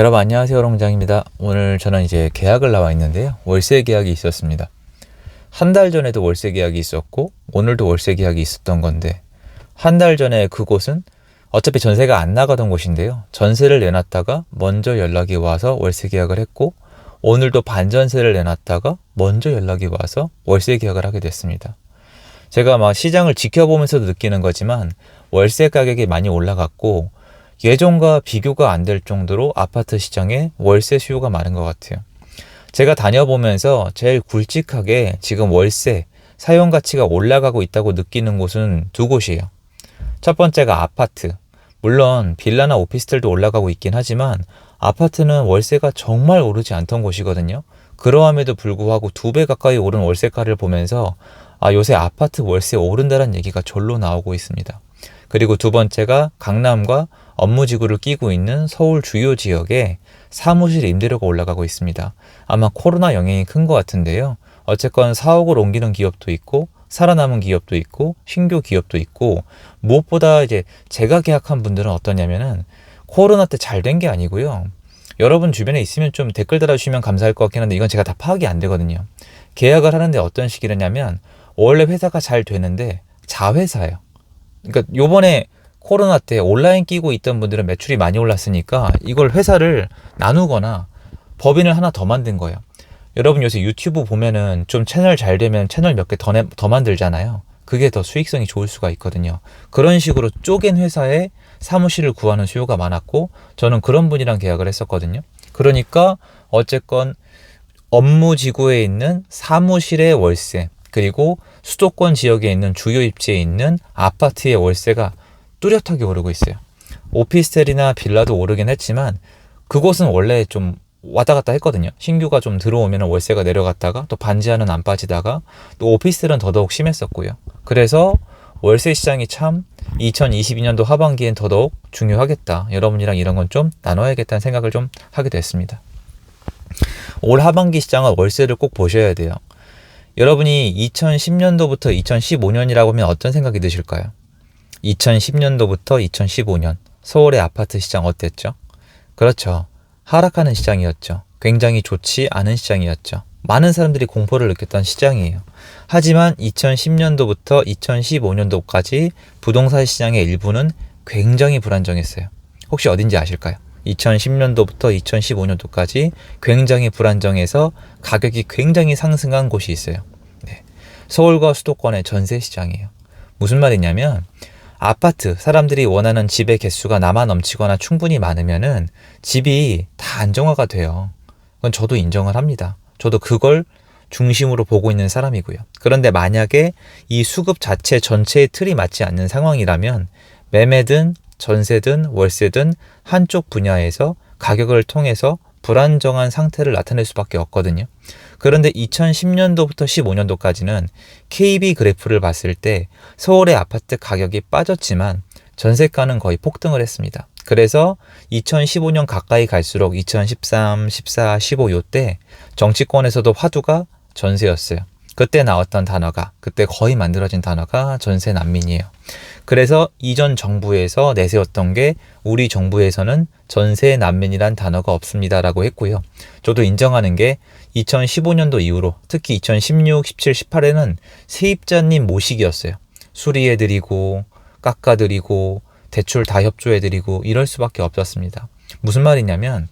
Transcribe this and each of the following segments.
여러분 안녕하세요, 롱장입니다. 오늘 저는 이제 계약을 나와 있는데요. 월세 계약이 있었습니다. 한 달 전에도 월세 계약이 있었고 오늘도 월세 계약이 있었던 건데, 한 달 전에 그곳은 어차피 전세가 안 나가던 곳인데요. 전세를 내놨다가 먼저 연락이 와서 월세 계약을 했고, 오늘도 반전세를 내놨다가 먼저 연락이 와서 월세 계약을 하게 됐습니다. 제가 막 시장을 지켜보면서도 느끼는 거지만 월세 가격이 많이 올라갔고, 예전과 비교가 안 될 정도로 아파트 시장에 월세 수요가 많은 것 같아요. 제가 다녀보면서 제일 굵직하게 지금 월세, 사용 가치가 올라가고 있다고 느끼는 곳은 두 곳이에요. 첫 번째가 아파트. 물론 빌라나 오피스텔도 올라가고 있긴 하지만 아파트는 월세가 정말 오르지 않던 곳이거든요. 그러함에도 불구하고 2배 가까이 오른 월세가를 보면서 요새 아파트 월세 오른다는 얘기가 절로 나오고 있습니다. 그리고 두 번째가 강남과 업무지구를 끼고 있는 서울 주요 지역에 사무실 임대료가 올라가고 있습니다. 아마 코로나 영향이 큰 것 같은데요. 어쨌건 사옥을 옮기는 기업도 있고 살아남은 기업도 있고 신규 기업도 있고, 무엇보다 이제 제가 계약한 분들은 어떠냐면은 코로나 때 잘 된 게 아니고요. 여러분 주변에 있으면 좀 댓글 달아주시면 감사할 것 같긴 한데 이건 제가 다 파악이 안 되거든요. 계약을 하는데 어떤 식이냐면 원래 회사가 잘 되는데 자회사예요. 그러니까 요번에 코로나 때 온라인 끼고 있던 분들은 매출이 많이 올랐으니까 이걸 회사를 나누거나 법인을 하나 더 만든 거예요. 여러분 요새 유튜브 보면은 좀 채널 잘 되면 채널 몇 개 더 만들잖아요. 그게 더 수익성이 좋을 수가 있거든요. 그런 식으로 쪼갠 회사에 사무실을 구하는 수요가 많았고, 저는 그런 분이랑 계약을 했었거든요. 그러니까 어쨌건 업무지구에 있는 사무실의 월세, 그리고 수도권 지역에 있는 주요 입지에 있는 아파트의 월세가 뚜렷하게 오르고 있어요. 오피스텔이나 빌라도 오르긴 했지만 그곳은 원래 좀 왔다 갔다 했거든요. 신규가 좀 들어오면 월세가 내려갔다가 또 반지하는 안 빠지다가, 또 오피스텔은 더더욱 심했었고요. 그래서 월세 시장이 참 2022년도 하반기엔 더더욱 중요하겠다. 여러분이랑 이런 건 좀 나눠야겠다는 생각을 좀 하게 됐습니다. 올 하반기 시장은 월세를 꼭 보셔야 돼요. 여러분이 2010년도부터 2015년이라고 하면 어떤 생각이 드실까요? 2010년도부터 2015년 서울의 아파트 시장 어땠죠? 그렇죠. 하락하는 시장이었죠. 굉장히 좋지 않은 시장이었죠. 많은 사람들이 공포를 느꼈던 시장이에요. 하지만 2010년도부터 2015년도까지 부동산 시장의 일부는 굉장히 불안정했어요. 혹시 어딘지 아실까요? 2010년도부터 2015년도까지 굉장히 불안정해서 가격이 굉장히 상승한 곳이 있어요. 네. 서울과 수도권의 전세 시장이에요. 무슨 말이냐면 아파트, 사람들이 원하는 집의 개수가 남아 넘치거나 충분히 많으면은 집이 다 안정화가 돼요. 그건 저도 인정을 합니다. 저도 그걸 중심으로 보고 있는 사람이고요. 그런데 만약에 이 수급 자체 전체의 틀이 맞지 않는 상황이라면 매매든 전세든 월세든 한쪽 분야에서 가격을 통해서 불안정한 상태를 나타낼 수밖에 없거든요. 그런데 2010년도부터 15년도까지는 KB 그래프를 봤을 때 서울의 아파트 가격이 빠졌지만 전세가는 거의 폭등을 했습니다. 그래서 2015년 가까이 갈수록 2013, 14, 15 요때 정치권에서도 화두가 전세였어요. 그때 나왔던 단어가, 그때 거의 만들어진 단어가 전세 난민이에요. 그래서 이전 정부에서 내세웠던 게 우리 정부에서는 전세 난민이란 단어가 없습니다라고 했고요. 저도 인정하는 게 2015년도 이후로 특히 2016, 17, 18에는 세입자님 모시기였어요. 수리해드리고 깎아드리고 대출 다 협조해드리고 이럴 수밖에 없었습니다. 무슨 말이냐면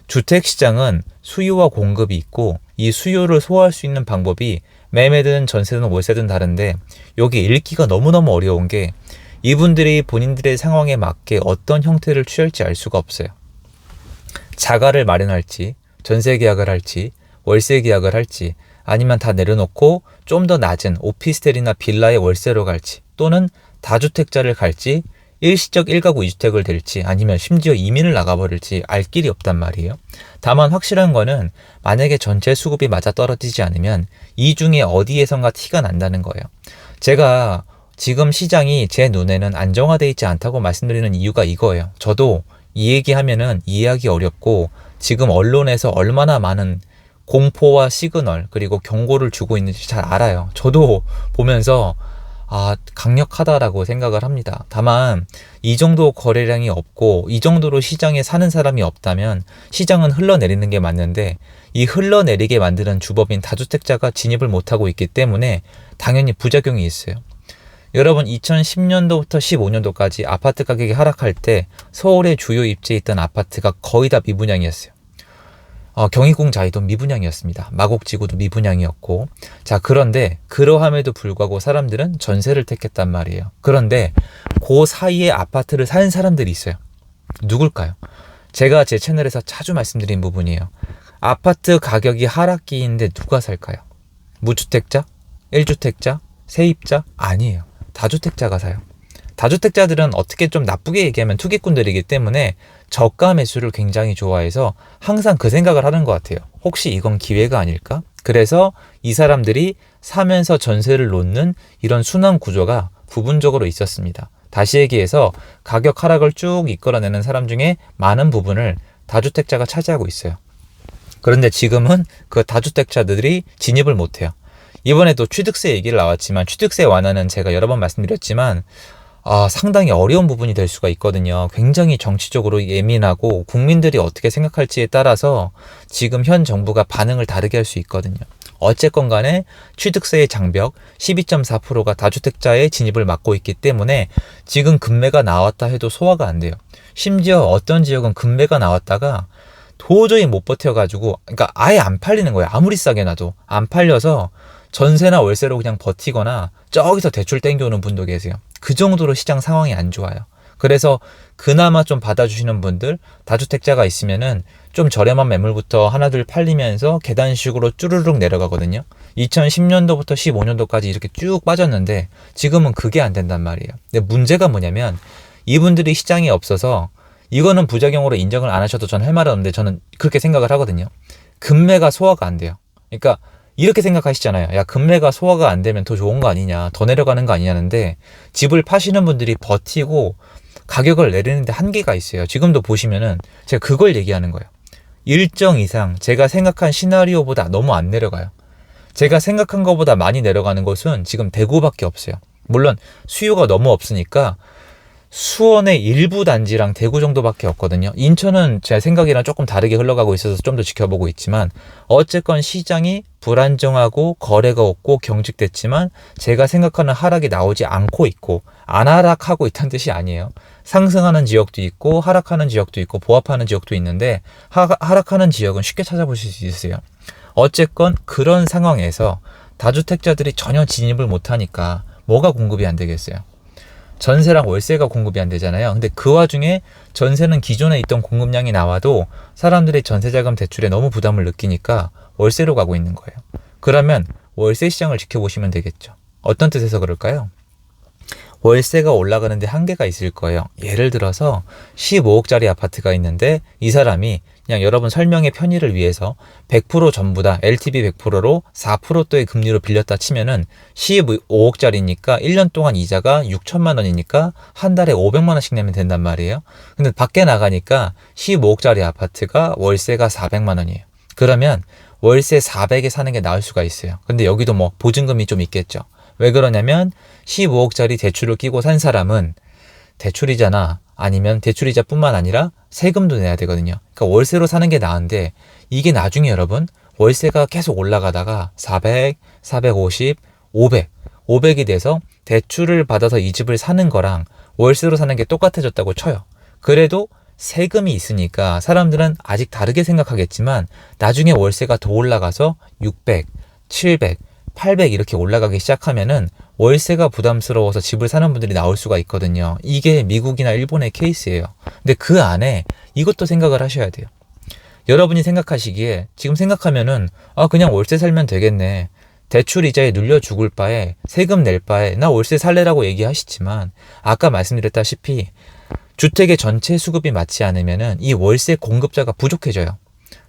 주택시장은 수요와 공급이 있고 이 수요를 소화할 수 있는 방법이 매매든 전세든 월세든 다른데, 여기 읽기가 너무너무 어려운 게 이분들이 본인들의 상황에 맞게 어떤 형태를 취할지 알 수가 없어요. 자가를 마련할지, 전세 계약을 할지, 월세 계약을 할지, 아니면 다 내려놓고 좀 더 낮은 오피스텔이나 빌라의 월세로 갈지, 또는 다주택자를 갈지, 일시적 1가구 2주택을 될지, 아니면 심지어 이민을 나가버릴지 알 길이 없단 말이에요. 다만 확실한 거는 만약에 전체 수급이 맞아떨어지지 않으면 이 중에 어디에선가 티가 난다는 거예요. 제가 지금 시장이 제 눈에는 안정화되어 있지 않다고 말씀드리는 이유가 이거예요. 저도 이 얘기하면은 이해하기 어렵고, 지금 언론에서 얼마나 많은 공포와 시그널 그리고 경고를 주고 있는지 잘 알아요. 저도 보면서 강력하다라고 생각을 합니다. 다만 이 정도 거래량이 없고 이 정도로 시장에 사는 사람이 없다면 시장은 흘러내리는 게 맞는데, 이 흘러내리게 만드는 주법인 다주택자가 진입을 못하고 있기 때문에 당연히 부작용이 있어요. 여러분, 2010년도부터 15년도까지 아파트 가격이 하락할 때 서울의 주요 입지에 있던 아파트가 거의 다 미분양이었어요. 경희궁자이도 미분양이었습니다. 마곡지구도 미분양이었고. 자, 그런데 그러함에도 불구하고 사람들은 전세를 택했단 말이에요. 그런데 그 사이에 아파트를 산 사람들이 있어요. 누굴까요? 제가 제 채널에서 자주 말씀드린 부분이에요. 아파트 가격이 하락기인데 누가 살까요? 무주택자? 1주택자? 세입자? 아니에요. 다주택자가 사요. 다주택자들은 어떻게 좀 나쁘게 얘기하면 투기꾼들이기 때문에 저가 매수를 굉장히 좋아해서 항상 그 생각을 하는 것 같아요. 혹시 이건 기회가 아닐까? 그래서 이 사람들이 사면서 전세를 놓는 이런 순환 구조가 부분적으로 있었습니다. 다시 얘기해서 가격 하락을 쭉 이끌어내는 사람 중에 많은 부분을 다주택자가 차지하고 있어요. 그런데 지금은 그 다주택자들이 진입을 못해요. 이번에도 취득세 얘기를 나왔지만 취득세 완화는 제가 여러 번 말씀드렸지만 상당히 어려운 부분이 될 수가 있거든요. 굉장히 정치적으로 예민하고 국민들이 어떻게 생각할지에 따라서 지금 현 정부가 반응을 다르게 할 수 있거든요. 어쨌건 간에 취득세의 장벽 12.4%가 다주택자의 진입을 막고 있기 때문에 지금 급매가 나왔다 해도 소화가 안 돼요. 심지어 어떤 지역은 급매가 나왔다가 도저히 못 버텨가지고, 그러니까 아예 안 팔리는 거예요. 아무리 싸게 놔도 안 팔려서 전세나 월세로 그냥 버티거나 저기서 대출 땡겨오는 분도 계세요. 그 정도로 시장 상황이 안 좋아요. 그래서 그나마 좀 받아주시는 분들, 다주택자가 있으면은 좀 저렴한 매물부터 하나둘 팔리면서 계단식으로 쭈르륵 내려가거든요. 2010년도부터 15년도까지 이렇게 쭉 빠졌는데 지금은 그게 안 된단 말이에요. 근데 문제가 뭐냐면 이분들이 시장에 없어서, 이거는 부작용으로 인정을 안 하셔도 전 할 말은 없는데 저는 그렇게 생각을 하거든요. 급매가 소화가 안 돼요. 그러니까 이렇게 생각하시잖아요. 야, 급매가 소화가 안 되면 더 좋은 거 아니냐, 더 내려가는 거 아니냐는데, 집을 파시는 분들이 버티고 가격을 내리는데 한계가 있어요. 지금도 보시면은 제가 그걸 얘기하는 거예요. 일정 이상 제가 생각한 시나리오보다 너무 안 내려가요. 제가 생각한 것보다 많이 내려가는 곳은 지금 대구밖에 없어요. 물론 수요가 너무 없으니까 수원의 일부 단지랑 대구 정도밖에 없거든요. 인천은 제 생각이랑 조금 다르게 흘러가고 있어서 좀 더 지켜보고 있지만, 어쨌건 시장이 불안정하고 거래가 없고 경직됐지만 제가 생각하는 하락이 나오지 않고 있고, 안 하락하고 있다는 뜻이 아니에요. 상승하는 지역도 있고 하락하는 지역도 있고 보합하는 지역도 있는데, 하락하는 지역은 쉽게 찾아보실 수 있어요. 어쨌건 그런 상황에서 다주택자들이 전혀 진입을 못하니까 뭐가 공급이 안 되겠어요? 전세랑 월세가 공급이 안 되잖아요. 근데 그 와중에 전세는 기존에 있던 공급량이 나와도 사람들이 전세자금 대출에 너무 부담을 느끼니까 월세로 가고 있는 거예요. 그러면 월세 시장을 지켜보시면 되겠죠. 어떤 뜻에서 그럴까요? 월세가 올라가는데 한계가 있을 거예요. 예를 들어서 15억짜리 아파트가 있는데 이 사람이 그냥 여러분 설명의 편의를 위해서 100% 전부 다 LTV 100%로 4%대의 금리로 빌렸다 치면은 15억짜리니까 1년 동안 이자가 6천만 원이니까 한 달에 500만 원씩 내면 된단 말이에요. 근데 밖에 나가니까 15억짜리 아파트가 월세가 400만 원이에요. 그러면 월세 400에 사는 게 나을 수가 있어요. 근데 여기도 뭐 보증금이 좀 있겠죠. 왜 그러냐면 15억짜리 대출을 끼고 산 사람은 대출이자나 아니면 대출이자뿐만 아니라 세금도 내야 되거든요. 그러니까 월세로 사는 게 나은데, 이게 나중에 여러분 월세가 계속 올라가다가 400, 450, 500, 500이 돼서 대출을 받아서 이 집을 사는 거랑 월세로 사는 게 똑같아졌다고 쳐요. 그래도 세금이 있으니까 사람들은 아직 다르게 생각하겠지만 나중에 월세가 더 올라가서 600, 700, 800 이렇게 올라가기 시작하면은 월세가 부담스러워서 집을 사는 분들이 나올 수가 있거든요. 이게 미국이나 일본의 케이스예요. 근데 그 안에 이것도 생각을 하셔야 돼요. 여러분이 생각하시기에 지금 생각하면은 그냥 월세 살면 되겠네, 대출 이자에 눌려 죽을 바에 세금 낼 바에 나 월세 살래라고 얘기하시지만, 아까 말씀드렸다시피 주택의 전체 수급이 맞지 않으면은 이 월세 공급자가 부족해져요.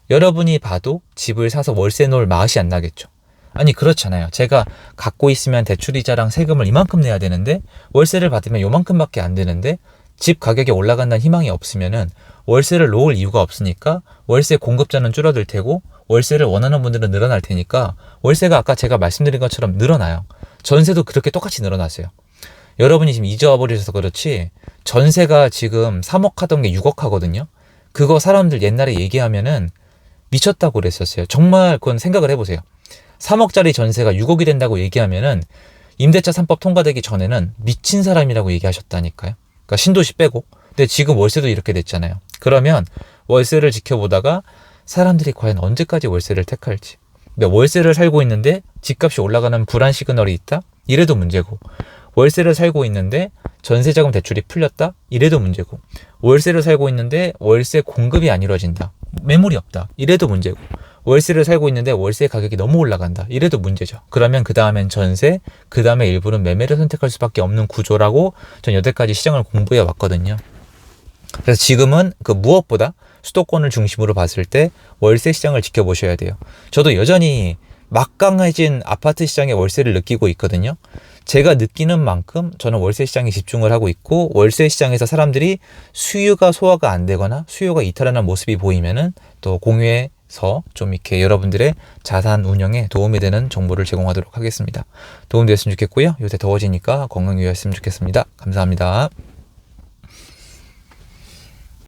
여러분이 봐도 집을 사서 월세 놓을 맛이 안 나겠죠. 아니 그렇잖아요. 제가 갖고 있으면 대출이자랑 세금을 이만큼 내야 되는데 월세를 받으면 요만큼밖에 안 되는데 집 가격이 올라간다는 희망이 없으면은 월세를 놓을 이유가 없으니까 월세 공급자는 줄어들 테고 월세를 원하는 분들은 늘어날 테니까 월세가 아까 제가 말씀드린 것처럼 늘어나요. 전세도 그렇게 똑같이 늘어났어요. 여러분이 지금 이자 와버리셔서 그렇지 전세가 지금 3억 하던 게 6억 하거든요. 그거 사람들 옛날에 얘기하면은 미쳤다고 그랬었어요. 정말 그건 생각을 해보세요. 3억짜리 전세가 6억이 된다고 얘기하면은 임대차 3법 통과되기 전에는 미친 사람이라고 얘기하셨다니까요. 그러니까 신도시 빼고. 근데 지금 월세도 이렇게 됐잖아요. 그러면 월세를 지켜보다가 사람들이 과연 언제까지 월세를 택할지. 근데 월세를 살고 있는데 집값이 올라가는 불안 시그널이 있다? 이래도 문제고. 월세를 살고 있는데 전세자금 대출이 풀렸다? 이래도 문제고. 월세를 살고 있는데 월세 공급이 안 이루어진다. 매물이 없다. 이래도 문제고. 월세를 살고 있는데 월세 가격이 너무 올라간다. 이래도 문제죠. 그러면 그 다음엔 전세, 그 다음에 일부는 매매를 선택할 수밖에 없는 구조라고 전 여태까지 시장을 공부해 왔거든요. 그래서 지금은 그 무엇보다 수도권을 중심으로 봤을 때 월세 시장을 지켜보셔야 돼요. 저도 여전히 막강해진 아파트 시장의 월세를 느끼고 있거든요. 제가 느끼는 만큼 저는 월세 시장에 집중을 하고 있고, 월세 시장에서 사람들이 수요가 소화가 안 되거나 수요가 이탈하는 모습이 보이면은 또 공유해서 좀 이렇게 여러분들의 자산 운영에 도움이 되는 정보를 제공하도록 하겠습니다. 도움되었으면 좋겠고요. 요새 더워지니까 건강 유의하셨으면 좋겠습니다. 감사합니다.